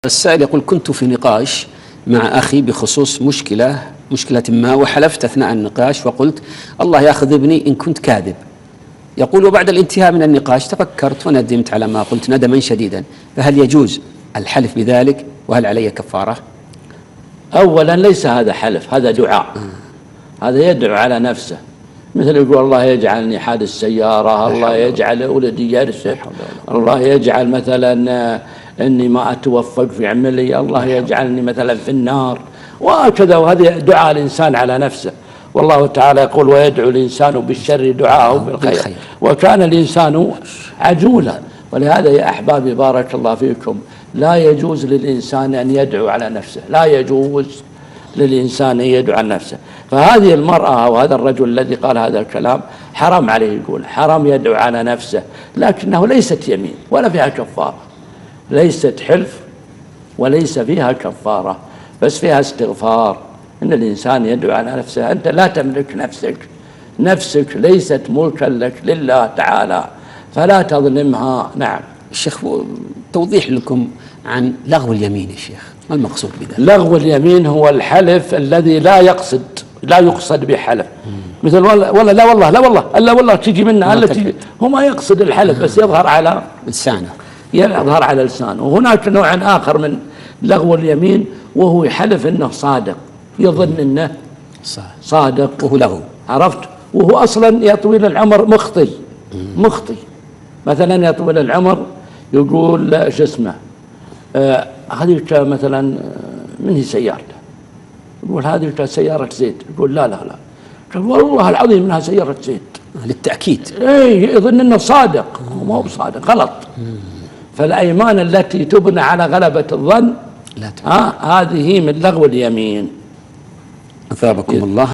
السائل يقول: كنت في نقاش مع أخي بخصوص مشكلة ما، وحلفت أثناء النقاش وقلت: الله يأخذ ابني إن كنت كاذب. يقول: وبعد الانتهاء من النقاش تفكرت وندمت على ما قلت ندما شديدا، فهل يجوز الحلف بذلك؟ وهل علي كفارة؟ أولا ليس هذا حلف، هذا دعاء. هذا يدعو على نفسه، مثل يقول: الله يجعلني حادث سيارة، الله يجعل ولدي يرشد، الله يجعل مثلا أني ما أتوفق في عملي، الله يجعلني مثلا في النار، وهكذا. وهذا دعاء الإنسان على نفسه. والله تعالى يقول: ويدعو الإنسان بالشر دعاءه بالخير وكان الإنسان عجولا. ولهذا يا أحبابي بارك الله فيكم، لا يجوز للإنسان أن يدعو على نفسه، لا يجوز للإنسان أن يدعو على نفسه. فهذه المرأة وهذا الرجل الذي قال هذا الكلام حرام عليه، يقول حرام يدعو على نفسه، لكنه ليست يمين ولا فيها كفارة، ليست حلف وليس فيها كفارة، بس فيها استغفار. إن الإنسان يدعو على نفسه، أنت لا تملك نفسك ليست ملكا لك، لله تعالى، فلا تظلمها. نعم. الشيخ، توضيح لكم عن لغو اليمين يا شيخ، ما المقصود بذلك؟ لغو اليمين هو الحلف الذي لا يقصد بحلف، مثل والله لا والله لا والله الا والله تجي منه الا تجي، هو ما يقصد الحلف بس يظهر على لسانه، يظهر على لسانه. وهناك نوع آخر من لغو اليمين وهو يحلف انه صادق، يظن انه صادق وهو لغو، عرفت؟ وهو اصلا يا طويل العمر مخطي. مثلا يا طويل العمر يقول شو اسمه، هذه مثلا من هي سيارته؟ يقول هذه سيارة زيد. يقول لا لا لا، قال والله العظيم انها سيارة زيد، للتأكيد. ايه، يظن انه صادق، ما هو بصادق، غلط. فالأيمان التي تبنى على غلبة الظن هذه من لغو اليمين. أثابكم الله.